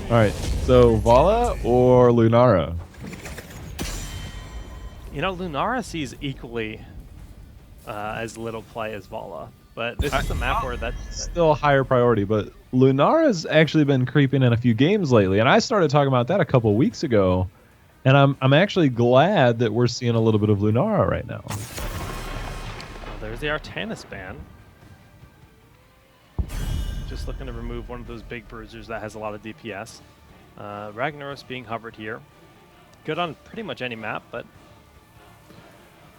All right, so Vala or Lunara? You know, Lunara sees equally as little play as Vala, but this is a map where that's still a higher priority. But Lunara's actually been creeping in a few games lately, and I started talking about that a couple weeks ago, and I'm actually glad that we're seeing a little bit of Lunara right now. Well, there's the Artanis ban. Just looking to remove one of those big bruisers that has a lot of DPS. Ragnaros being hovered here. Good on pretty much any map, but...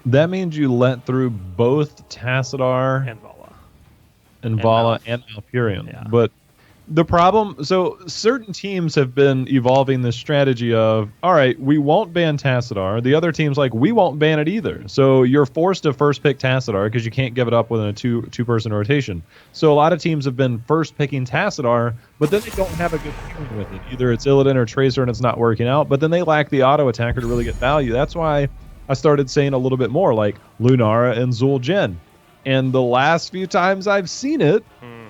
That means you let through both Tassadar and Vala and Malfurion. Yeah. But the problem, so certain teams have been evolving this strategy of, all right, we won't ban Tassadar. The other team's like, we won't ban it either. So you're forced to first pick Tassadar because you can't give it up within a two-person rotation. So a lot of teams have been first picking Tassadar, but then they don't have a good pairing with it. Either it's Illidan or Tracer and it's not working out, but then they lack the auto attacker to really get value. That's why I started saying a little bit more like Lunara and Zul'jin. And the last few times I've seen it,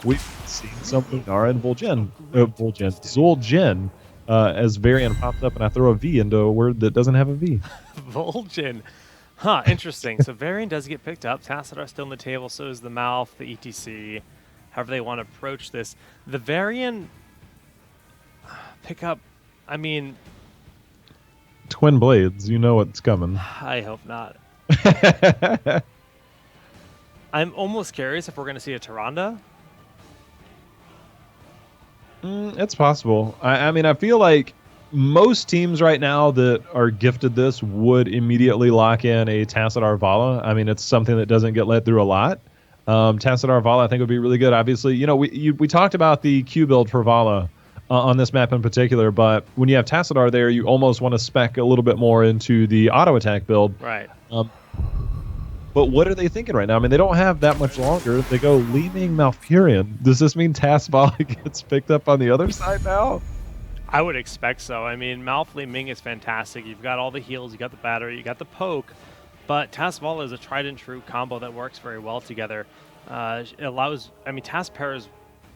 we've seen some Lunara and Zul'jin as Varian pops up and I throw a V into a word that doesn't have a V. Vol'jin. Huh, interesting. So Varian does get picked up. Tassadar still on the table, so is the Malf, the ETC, however they want to approach this. The Varian pickup, I mean... Twin Blades, you know what's coming. I hope not. I'm almost curious if we're going to see a Tyrande. It's possible. I mean, I feel like most teams right now that are gifted this would immediately lock in a Tassadar Vala. I mean, it's something that doesn't get let through a lot. Tassadar Vala, I think, would be really good. Obviously, you know, we talked about the Q build for Vala on this map in particular, but when you have Tassadar there, you almost want to spec a little bit more into the auto attack build. Right. But what are they thinking right now? I mean, they don't have that much longer. They go Li Ming Malfurion. Does this mean Tass Vala gets picked up on the other side now? I would expect so. I mean, Malf Li Ming is fantastic. You've got all the heals, you got the battery, you got the poke, but Tass Vala is a tried and true combo that works very well together. It allows, I mean, Tass pairs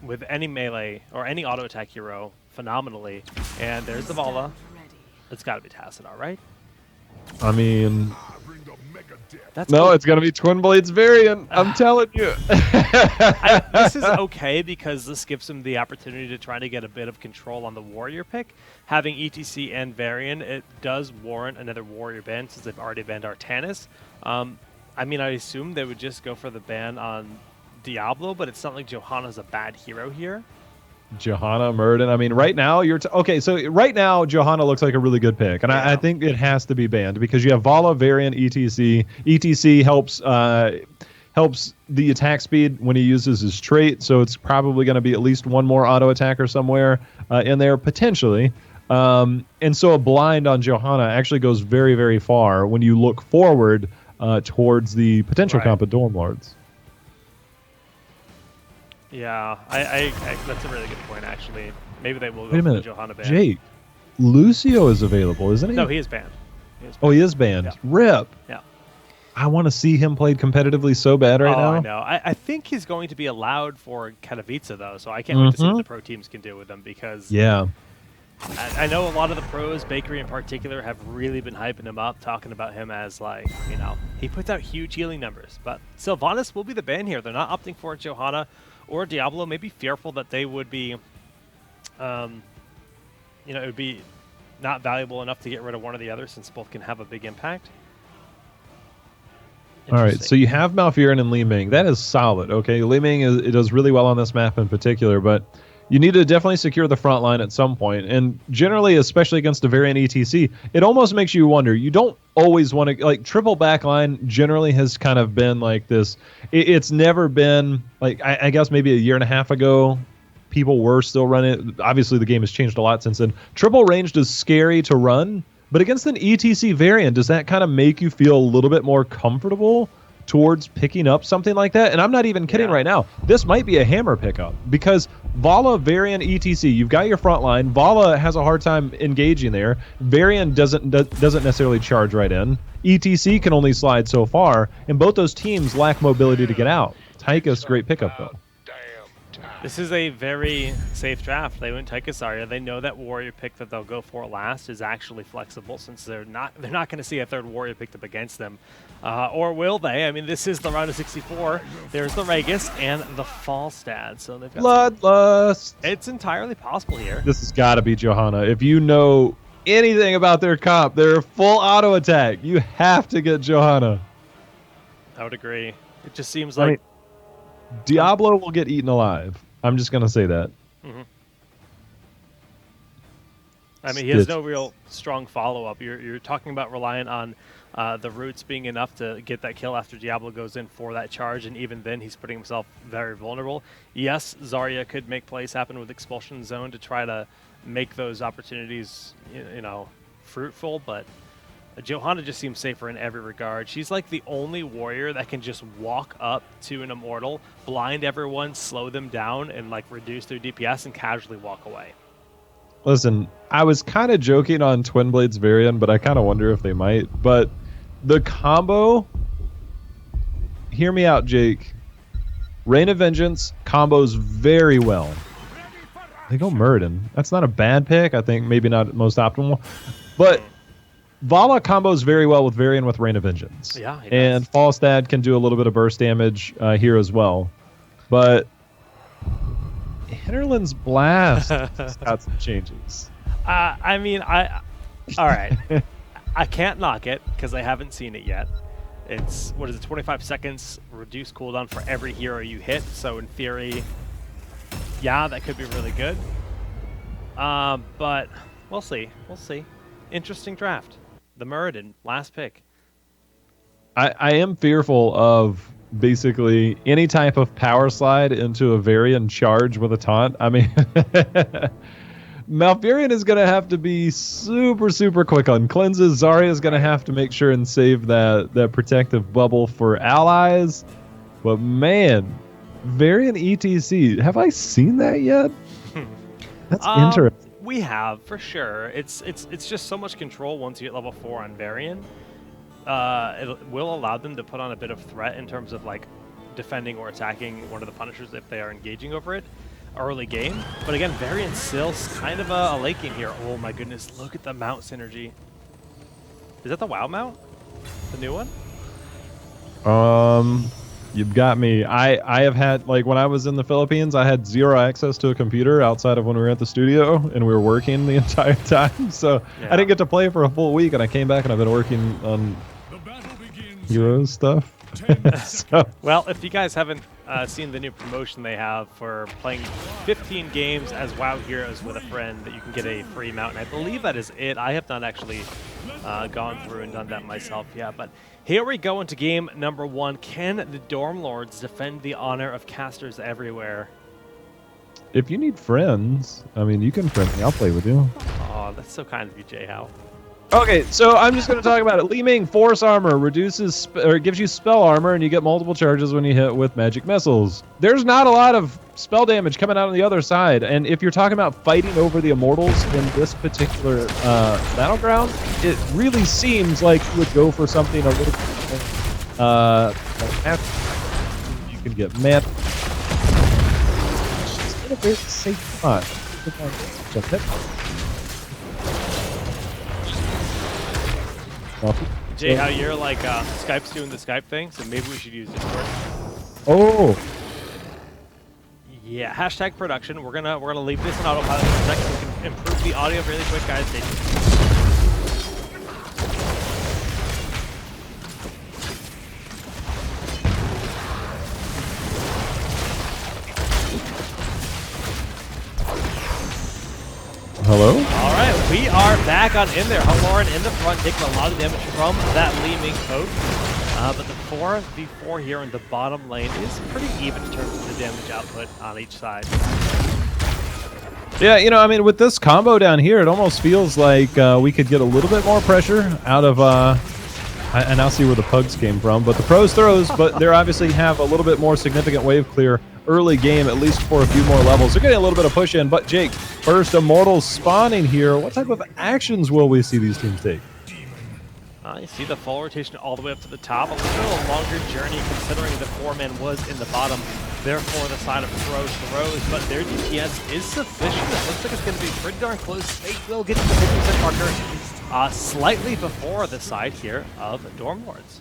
with any melee or any auto attack hero phenomenally. And there's the Vala. It's got to be Tassadar, right? I mean, that's no, cool. It's going to be Twin Blades Variant. I'm telling you. This is okay because this gives him the opportunity to try to get a bit of control on the Warrior pick. Having ETC and Varian, it does warrant another Warrior ban since they've already banned Artanis. I mean, I assume they would just go for the ban on Diablo, but it's not like Johanna's a bad hero here. Johanna, Murden. I mean, right now you're okay. So right now, Johanna looks like a really good pick, and yeah. I think it has to be banned because you have Vala, Varian, ETC. ETC helps the attack speed when he uses his trait, so it's probably going to be at least one more auto attacker somewhere in there potentially. And so a blind on Johanna actually goes very, very far when you look forward towards the potential comp at DormLords. Yeah, I that's a really good point, actually. Maybe they will go Wait a for minute. the Johanna ban. Jake, Lucio is available, isn't he? No, he is banned. Oh, he is banned. Yeah. RIP. Yeah. I want to see him played competitively so bad right now. I know. I think he's going to be allowed for Katowice, though, so I can't wait to see what the pro teams can do with him because yeah. I know a lot of the pros, Bakery in particular, have really been hyping him up, talking about him as, like, you know, he puts out huge healing numbers. But Sylvanas will be the ban here. They're not opting for Johanna or Diablo, maybe fearful that they would be, you know, it would be not valuable enough to get rid of one or the other since both can have a big impact. All right, so you have Malfurion and Li Ming. That is solid, okay? Li Ming, it does really well on this map in particular, but you need to definitely secure the front line at some point. And generally, especially against a Variant ETC, it almost makes you wonder. You don't always want to, like, triple backline generally has kind of been like this. It's never been, like, I guess maybe a year and a half ago, people were still running. Obviously, the game has changed a lot since then. Triple ranged is scary to run, but against an ETC Variant, does that kind of make you feel a little bit more comfortable towards picking up something like that? And I'm not even kidding right now. This might be a hammer pickup because Vala, Varian, ETC, you've got your front line. Vala has a hard time engaging there. Varian doesn't necessarily charge right in. ETC can only slide so far, and both those teams lack mobility to get out. Tychus, great pickup though. This is a very safe draft. They went Taika Zarya. They know that warrior pick that they'll go for last is actually flexible, since they're not going to see a third warrior picked up against them, or will they? I mean, this is the round of 64. There's the Regis and the Falstad, so they've got Bloodlust. It's entirely possible here. This has got to be Johanna. If you know anything about their comp, their full auto attack, you have to get Johanna. I would agree. It just seems like Diablo will get eaten alive. I'm just going to say that. I mean, he has no real strong follow-up. You're talking about reliant on the roots being enough to get that kill after Diablo goes in for that charge, and even then he's putting himself very vulnerable. Yes, Zarya could make plays happen with Expulsion Zone to try to make those opportunities, fruitful, but Johanna just seems safer in every regard. She's like the only warrior that can just walk up to an Immortal, blind everyone, slow them down, and like reduce their DPS and casually walk away. Listen, I was kind of joking on Twin Blades Varian, but I kind of wonder if they might. But the combo, hear me out, Jake. Reign of Vengeance combos very well. They go Muradin. That's not a bad pick. I think maybe not most optimal. But Vala combos very well with Varian with Reign of Vengeance. Yeah, and Falstad can do a little bit of burst damage here as well. But Hinterland's Blast has got some changes. I mean, all right. I can't knock it because I haven't seen it yet. It's, 25 seconds reduced cooldown for every hero you hit. So in theory, yeah, that could be really good. But we'll see. We'll see. Interesting draft. The Muradin, last pick. I am fearful of basically any type of power slide into a Varian charge with a taunt. I mean, Malfurion is going to have to be super, super quick on cleanses. Zarya is going to have to make sure and save that protective bubble for allies. But man, Varian ETC, have I seen that yet? That's interesting. We have, for sure. It's just so much control once you get level 4 on Varian. It will allow them to put on a bit of threat in terms of like defending or attacking one of the Punishers if they are engaging over it early game. But again, Varian's still kind of a late game here. Oh my goodness, look at the mount synergy. Is that the WoW mount? The new one? You've got me. I have had, like, when I was in the Philippines, I had zero access to a computer outside of when we were at the studio, and we were working the entire time. So yeah. I didn't get to play for a full week, and I came back and I've been working on Heroes stuff. So. Well, if you guys haven't seen the new promotion they have for playing 15 games as WoW Heroes with a friend, that you can get a free mount, and I believe that is it. I have not actually gone through and done that myself yet, but here we go into game number 1. Can the DormLords defend the honor of casters everywhere? If you need friends, I mean, you can friend me. I'll play with you. Oh, that's so kind of you, J-How. Okay, so I'm just going to talk about it. Li Ming Force Armor reduces or gives you spell armor, and you get multiple charges when you hit with magic missiles. There's not a lot of spell damage coming out on the other side, and if you're talking about fighting over the Immortals in this particular battleground, it really seems like you would go for something a little bit like you can get mad. It's a very safe spot. Jay, how you're like Skype's doing the Skype thing, so maybe we should use Discord. Oh. Yeah, hashtag production. We're gonna leave this in autopilot for a second. We can improve the audio really quick, guys. Stay tuned. Hello? All right, we are back on in there. Haloran in the front, taking a lot of damage from that Li Ming poke. But the 4v4 here in the bottom lane is pretty even in terms of the damage output on each side. Yeah, I mean, with this combo down here, it almost feels like we could get a little bit more pressure out of... I now see where the pugs came from, but the pros throws, but they obviously have a little bit more significant wave clear early game, at least for a few more levels. They're getting a little bit of push in, but Jake, first Immortals spawning here. What type of actions will we see these teams take? You see the full rotation all the way up to the top. A little longer journey considering the 4-man was in the bottom. there for the side of throws, but their DPS is sufficient. It looks like it's going to be pretty darn close. They will get to the 50% marker slightly before the side here of DormLords.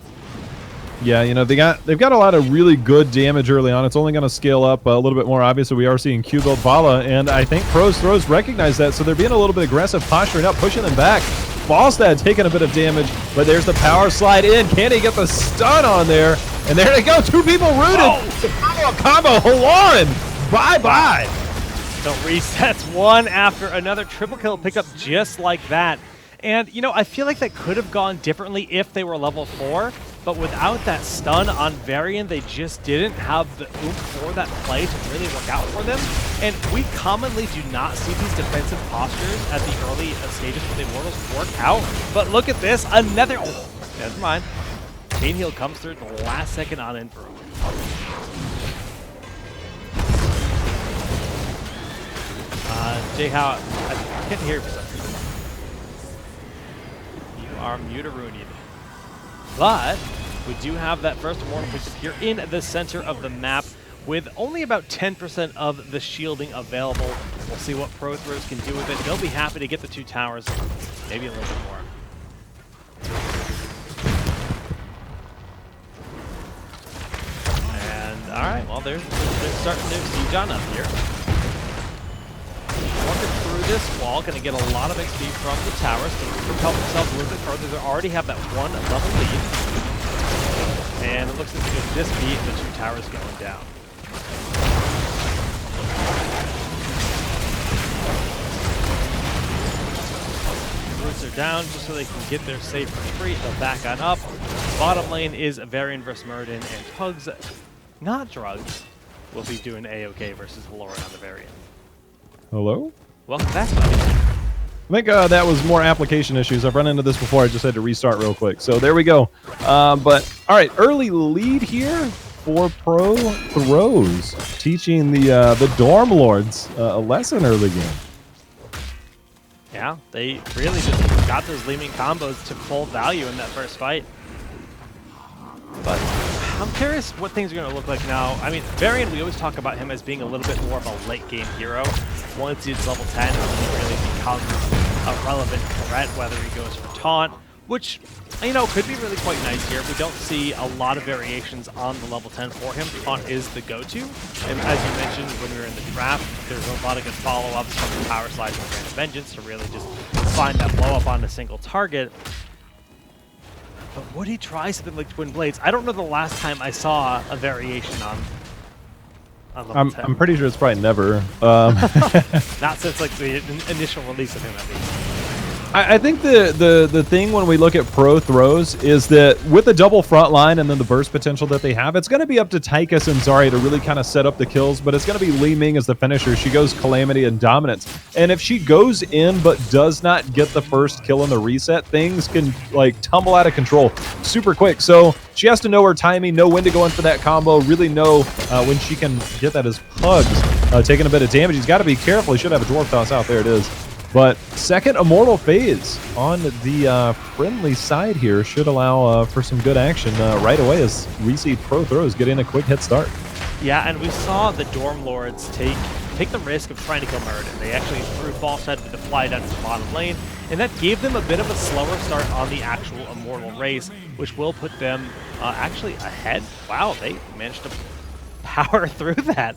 Yeah, you know, they've got a lot of really good damage early on. It's only going to scale up a little bit more obvious. So we are seeing Q build Vala, and I think Pros Throws recognize that, so they're being a little bit aggressive, posturing up, pushing them back. Falstad taking a bit of damage, but there's the power slide in. Can he get the stun on there? And there they go, 2 people rooted. Oh. Combo, Haloran, bye-bye. The resets one after another, triple kill pick up just like that. And, you know, I feel like that could have gone differently if they were level 4, but without that stun on Varian, they just didn't have the oomph for that play to really work out for them. And we commonly do not see these defensive postures at the early stages of the Immortals work out. But look at this, another, oh, never mind. Chain heal comes through at the last second on Infro. Jay, how I can't hear you for some reason. You are mute-a-roonied. But we do have that first Immortal which is here in the center of the map with only about 10% of the shielding available. We'll see what Pro Throws can do with it. They'll be happy to get the 2 towers, maybe a little bit more. And all right, well, they're starting to siege on up here. Walking through this wall, going to get a lot of XP from the towers to propel themselves a little bit further. They already have that 1 level lead. And it looks like they could just beat the 2 towers going down. Roots are down just so they can get their safe retreat. They'll back on up. Bottom lane is Varian versus Muradin, and Pugs, not Drugs, will be doing A-OK versus Haloran on the Varian. Hello? Welcome back, buddy. I think that was more application issues. I've run into this before. I just had to restart real quick. So there we go. But, all right, early lead here for Pro Throws, teaching the DormLords a lesson early game. Yeah, they really just got those Leeming combos to full value in that first fight. But I'm curious what things are going to look like now. I mean, Varian, we always talk about him as being a little bit more of a late-game hero. Once he's level 10, he really becomes a relevant threat, whether he goes for taunt, which, you know, could be really quite nice here. We don't see a lot of variations on the level 10 for him. Taunt is the go-to. And as you mentioned when we were in the draft, there's a lot of good follow-ups from the power slides and Grand Vengeance to really just find that blow-up on a single target. But would he try something like Twin Blades? I don't know the last time I saw a variation on level 10. I'm pretty sure it's probably never. Not since like the initial release of him, at least. I think the thing when we look at Pro Throws is that with the double front line and then the burst potential that they have, it's going to be up to Tychus and Zarya to really kind of set up the kills, but it's going to be Li Ming as the finisher. She goes Calamity and Dominance. And if she goes in but does not get the first kill in the reset, things can like tumble out of control super quick. So she has to know her timing, know when to go in for that combo, really know when she can get that as Pugs taking a bit of damage. He's got to be careful. He should have a Dwarf Toss out. There it is. But second Immortal phase on the friendly side here should allow for some good action right away as we see Pro Throws getting a quick hit start. Yeah, and we saw the DormLords take the risk of trying to kill Muradin. They actually threw Falstad with the fly down to the bottom lane, and that gave them a bit of a slower start on the actual Immortal race, which will put them actually ahead. Wow, they managed to power through that.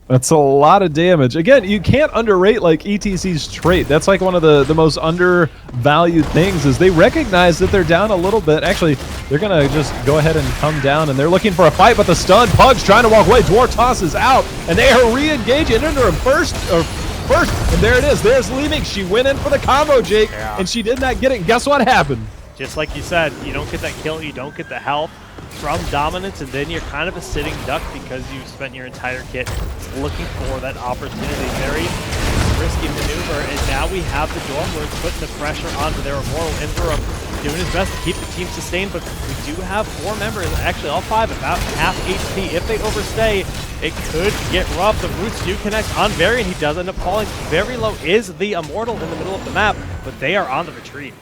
That's a lot of damage. Again, you can't underrate like ETC's trait. That's like one of the most undervalued things is they recognize that they're down a little bit. Actually, they're going to just go ahead and come down, and they're looking for a fight, but the stun, Pug's trying to walk away. Dwarf tosses out, and they are re-engaging into him first, and there it is. There's Li Ming. She went in for the combo, Jake, and she did not get it. And guess what happened? Just like you said, you don't get that kill, you don't get the health from Dominance, and then you're kind of a sitting duck because you spent your entire kit looking for that opportunity. Very risky maneuver, and now we have the DormLords putting the pressure onto their Immortal. Enverum doing his best to keep the team sustained, but we do have 4 members, actually all 5, about half HP. If they overstay, it could get rough. The roots do connect on Varian. He does end up falling very low. Is the Immortal in the middle of the map, but they are on the retreat.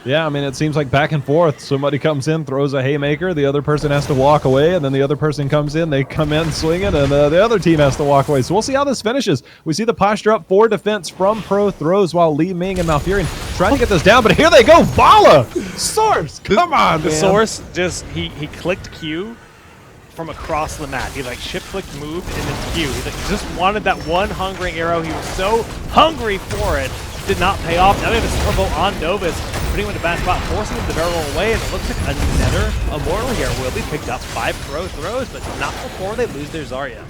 Yeah, I mean, it seems like back and forth. Somebody comes in, throws a haymaker, the other person has to walk away, and then the other person comes in, they come in swinging, and the other team has to walk away. So we'll see how this finishes. We see the posture up for defense from Pro Throws while Li Ming and Malfurion trying to get this down, but here they go. Vala! Source! Come on, The man. Source just, he clicked Q from across the map. He like shift clicked, moved, and then Q. He like just wanted that one hungering arrow. He was so hungry for it. Did not pay off. Now we have a turbo on Novus, putting him in a bad spot, forcing him to barrel away, and it looks like another Immortal here will be picked up by Pro Throws, but not before they lose their Zarya.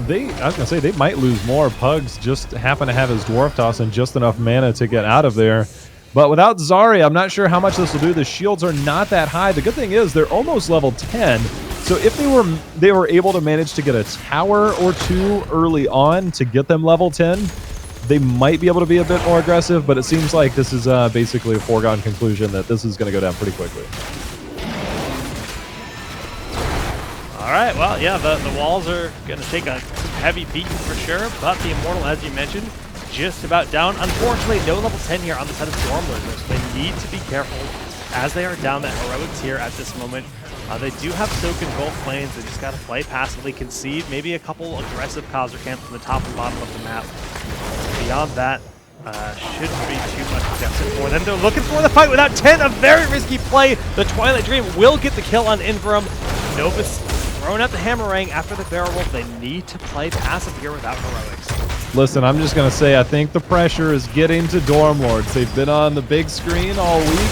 I was going to say, they might lose more. Pugs just happen to have his Dwarf Toss and just enough mana to get out of there. But without Zarya, I'm not sure how much this will do. The shields are not that high. The good thing is they're almost level 10. So if they were able to manage to get a tower or two early on to get them level 10, they might be able to be a bit more aggressive, but it seems like this is basically a foregone conclusion that this is going to go down pretty quickly. All right, well, yeah, the walls are going to take a heavy beating for sure, but the Immortal, as you mentioned, just about down. Unfortunately, no level 10 here on the side of DormLords, so they need to be careful as they are down that heroic tier at this moment. They do have soak in both lanes. They just got to play passively, concede maybe a couple aggressive Khazar camps from the top and bottom of the map. Beyond that, shouldn't be too much deficit for them. They're looking for the fight without 10, a very risky play. The Twilight Dream will get the kill on Inverum. Novus throwing out the Hammerang after the barrel roll. They need to play passive here without heroics. Listen, I'm just going to say I think the pressure is getting to DormLords. They've been on the big screen all week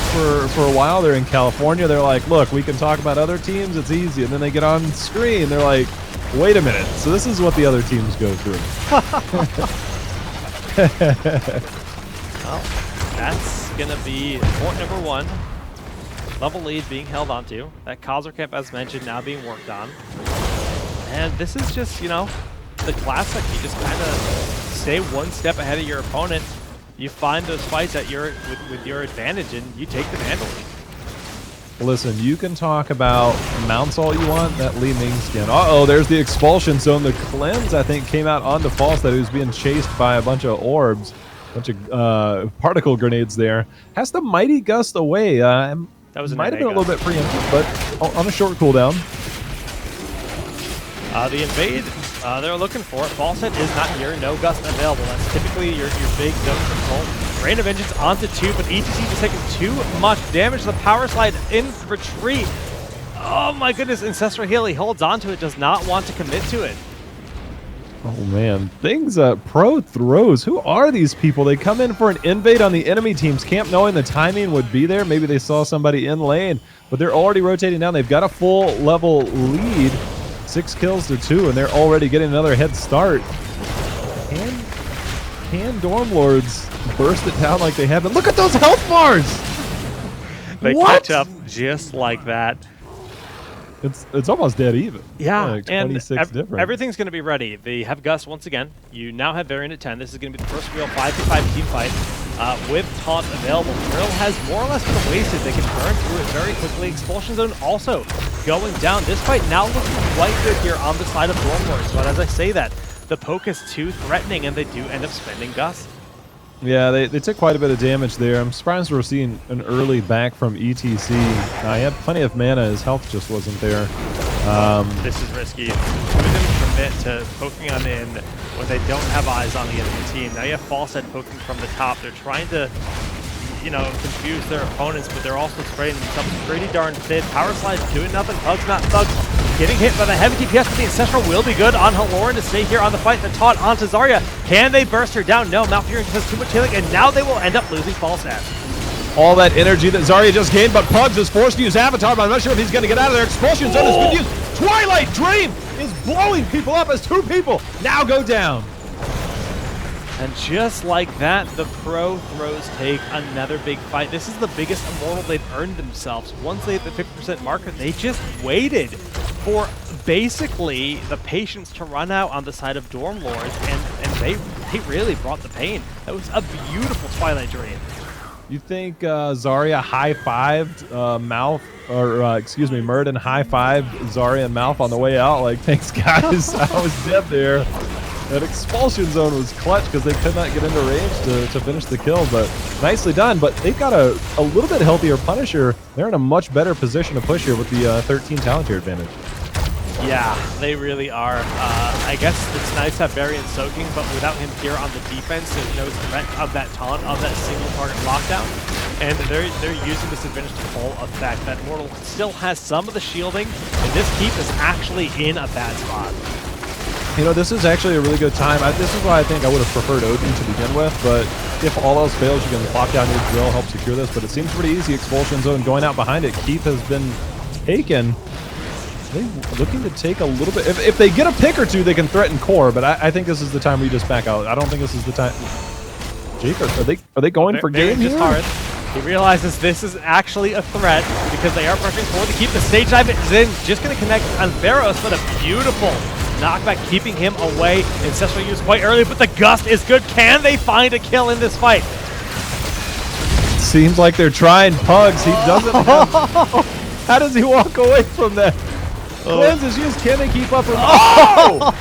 for a while. They're in California. They're like, look, we can talk about other teams. It's easy. And then they get on screen. They're like, wait a minute. So this is what the other teams go through. Well, that's going to be point number 1. Level lead being held onto. That Khazar camp, as mentioned, now being worked on. And this is just, you know, the classic. You just kind of stay one step ahead of your opponent. You find those fights at with your advantage, and you take them handily. Listen, you can talk about mounts all you want. That Li Ming skin. Uh-oh, there's the expulsion zone. The cleanse, I think, came out onto False that he was being chased by a bunch of orbs, a bunch of particle grenades there. Has the Mighty Gust away. That was might have been a little bit preemptive, but on a short cooldown. The invade, they're looking for it. False Head is not here. No Gust available. That's typically your big zone control. Rain of Vengeance onto 2, but ETC just taking too much damage. The power slide in retreat. Oh my goodness, Ancestral Heal, he holds onto it, does not want to commit to it. Oh man, things Pro Throws. Who are these people? They come in for an invade on the enemy team's camp knowing the timing would be there. Maybe they saw somebody in lane, but they're already rotating down. They've got a full level lead. 6 kills to 2, and they're already getting another head start. Can DormLords burst it down like they have? But look at those health bars! They catch up just like that. It's almost dead even. Yeah, like and 26 difference. Everything's going to be ready. They have Gus once again. You now have Variant at 10. This is going to be the first real 5v5 team fight with Taunt available. Drill has more or less been wasted. They can burn through it very quickly. Expulsion Zone also going down. This fight now looking quite good here on the side of DormLords. But as I say that, the poke is too threatening, and they do end up spending Gus. Yeah, they took quite a bit of damage there. I'm surprised we're seeing an early back from ETC. He had plenty of mana. His health just wasn't there. This is risky. Two of them commit to poking on in when they don't have eyes on the enemy team. Now you have False Head poking from the top. They're trying to, you know, confuse their opponents, but they're also spreading themselves pretty darn thin. Power Slide's doing nothing. Hugs not thugs. Getting hit by the heavy DPS, but the Ancestral will be good on Haloran to stay here on the fight. The taunt onto Zarya. Can they burst her down? No, Malfurion has too much healing, and now they will end up losing False Head. All that energy that Zarya just gained, but Pugs is forced to use Avatar, but I'm not sure if he's going to get out of there. Expulsion Zone has been used. Twilight Dream is blowing people up as 2 people now go down. And just like that, the Pro Throws take another big fight. This is the biggest Immortal they've earned themselves. Once they hit the 50% marker, they just waited for basically the patience to run out on the side of DormLords, and they really brought the pain. That was a beautiful Twilight Dream. You think Zarya high-fived Mouth, or excuse me, Murden high-fived Zarya and Mouth on the way out? Like, thanks guys, I was dead there. That expulsion zone was clutch because they could not get into range to finish the kill, but nicely done. But they've got a little bit healthier Punisher. They're in a much better position to push here with the 13 talent tier advantage. Yeah, they really are. I guess it's nice to have Varian soaking, but without him here on the defense, there's no threat of that taunt, of that single target lockdown. And they're using this advantage to full effect. That Immortal still has some of the shielding, and this keep is actually in a bad spot. You know, this is actually a really good time. This is why I think I would have preferred Odin to begin with, but if all else fails, you can plop down your drill, help secure this, but it seems pretty easy. Expulsion zone going out behind it. Keith has been taken. They're looking to take a little bit. If they get a pick or two, they can threaten core, but I think this is the time we just back out. I don't think this is the time. Jake, are they going for game here? Hard. He realizes this is actually a threat because they are pressuring forward to keep the stage dive in. Just going to connect on Veros, but a beautiful knockback, keeping him away. Ancestral use quite early, but the gust is good. Can they find a kill in this fight? Seems like they're trying. Pugs, he doesn't have... How does he walk away from that? Cleanse is used. Can they keep up? Oh!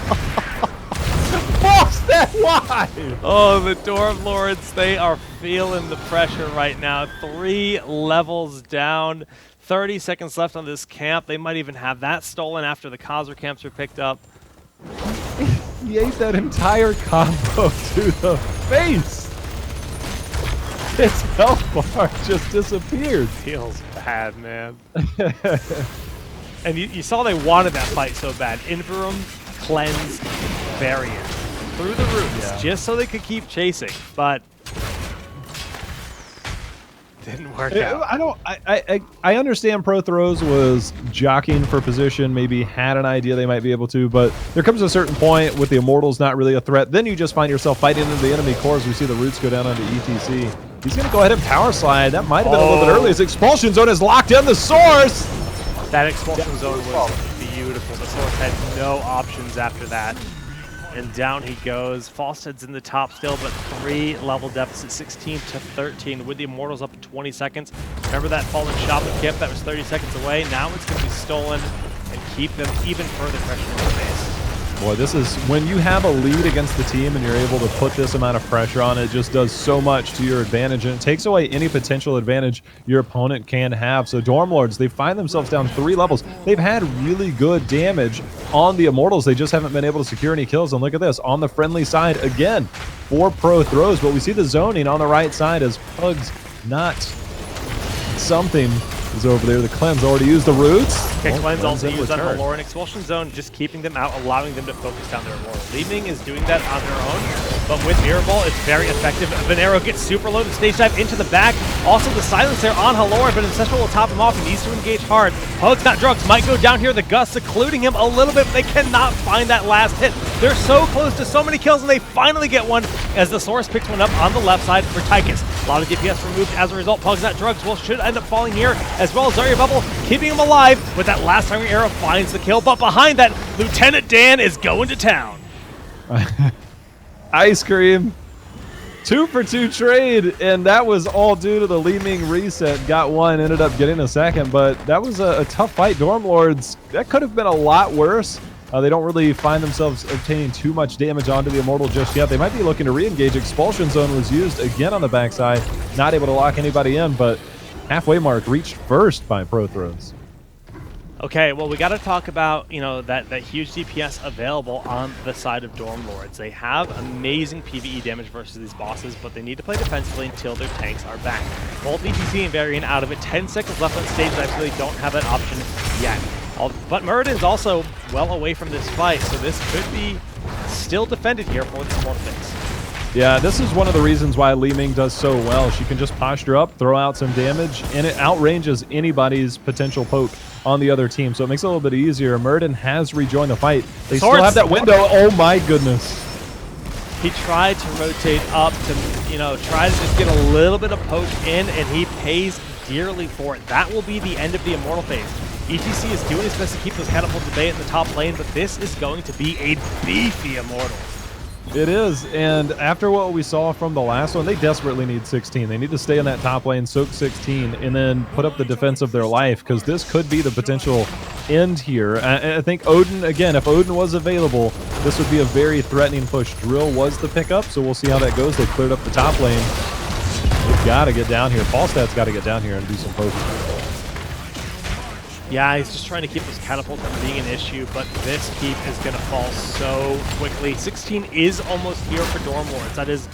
Lost that wide! Oh, the DormLords, they are feeling the pressure right now. 3 levels down. 30 seconds left on this camp. They might even have that stolen after the Khazra camps are picked up. He ate that entire combo to the face. His health bar just disappeared. Feels bad, man. And you saw they wanted that fight so bad. Inverum, Cleanse, Variant. Through the roots, just so they could keep chasing, but didn't work out. I understand Pro Throws was jockeying for position, maybe had an idea they might be able to, but there comes a certain point with the Immortals not really a threat. Then you just find yourself fighting into the enemy cores. We see the roots go down onto ETC. He's going to go ahead and power slide. That might have been a little bit early. His expulsion zone is locked in the source. That expulsion zone was beautiful. The source had no options after that. And down he goes. Falstead's in the top still, but 3 level deficit, 16 to 13, with the Immortals up in 20 seconds. Remember that fallen shop of Kip that was 30 seconds away? Now it's going to be stolen and keep them even further pressure on the base. Boy, this is when you have a lead against the team and you're able to put this amount of pressure on it, just does so much to your advantage, and it takes away any potential advantage your opponent can have. So DormLords, they find themselves down 3 levels. They've had really good damage on the Immortals. They just haven't been able to secure any kills. And look at this, on the friendly side, again, 4 Pro Throws, but we see the zoning on the right side as Pugs not something is over there. The Cleanse already used the roots. Okay, Cleanse also used that Valor and Expulsion Zone, just keeping them out, allowing them to focus down their Immortal. Li Ming is doing that on their own, but with Mirror Ball, it's very effective. Venero gets super low to stage dive into the back. Also, the silence there on Halor, but Ancestral will top him off. He needs to engage hard. Pugs Not Drugs might go down here. The Gust secluding him a little bit, but they cannot find that last hit. They're so close to so many kills, and they finally get one as the Source picks one up on the left side for Tychus. A lot of DPS removed as a result. Pugs Not Drugs should end up falling here, as well as Zarya Bubble, keeping him alive with that last timing arrow finds the kill. But behind that, Lieutenant Dan is going to town. Ice Cream. 2 for 2 trade, and that was all due to the Li Ming reset. Got one, ended up getting a second, but that was a tough fight. DormLords, that could have been a lot worse. They don't really find themselves obtaining too much damage onto the Immortal just yet. They might be looking to re-engage. Expulsion Zone was used again on the backside. Not able to lock anybody in, but halfway mark reached first by Pro Throws. Okay, well, we got to talk about, you know, that huge DPS available on the side of DormLords. They have amazing PvE damage versus these bosses, but they need to play defensively until their tanks are back. Both ETC and Varian out of it. 10 seconds left on stage. I really don't have that option yet. But Muradin's also well away from this fight, so this could be still defended here for the Immortal phase. Yeah, this is one of the reasons why Li Ming does so well. She can just posture up, throw out some damage, and it outranges anybody's potential poke on the other team, so it makes it a little bit easier. Muradin has rejoined the fight. They still have that window. Oh my goodness. He tried to rotate up to, you know, try to just get a little bit of poke in, and he pays dearly for it. That will be the end of the Immortal phase. ETC is doing his best to keep those catapults at bay in the top lane, but this is going to be a beefy Immortal. It is, and after what we saw from the last one, they desperately need 16. They need to stay in that top lane, soak 16, and then put up the defense of their life, because this could be the potential end here. I think Odin, again, if Odin was available, this would be a very threatening push. Drill was the pickup, so we'll see how that goes. They cleared up the top lane. They've got to get down here. Falstat's got to get down here and do some poking. Yeah, he's just trying to keep this catapult from being an issue, but this keep is going to fall so quickly. 16 is almost here for DormLords. That is,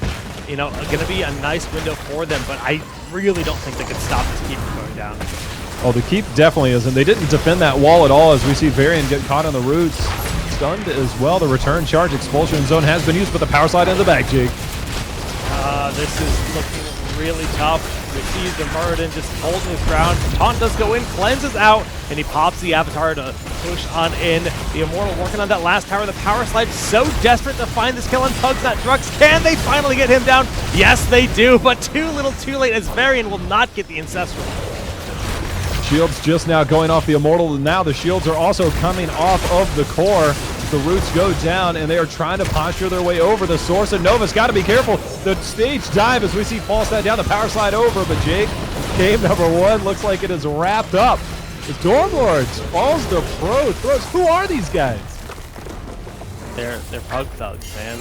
you know, going to be a nice window for them, but I really don't think they can stop this keep from going down. Oh, the keep definitely isn't. They didn't defend that wall at all, as we see Varian get caught on the roots. Stunned as well. The return charge expulsion zone has been used, but the power slide in the back, Jake. This is looking really tough. We see the Muradin just holding his ground. Taunt does go in, cleanses out, and he pops the Avatar to push on in. The Immortal working on that last tower. The power slide so desperate to find this kill on tugs that Drux. Can they finally get him down? Yes, they do, but too little too late, as Varian will not get the Ancestral. Shields just now going off the Immortal, and now the shields are also coming off of the core. The roots go down, and they are trying to posture their way over the source, and Nova's got to be careful. The stage dive as we see Falstat down, the power slide over, but Jake, game number 1, looks like it is wrapped up. The DormLords falls to pro throws. Who are these guys? They're pug thugs, man.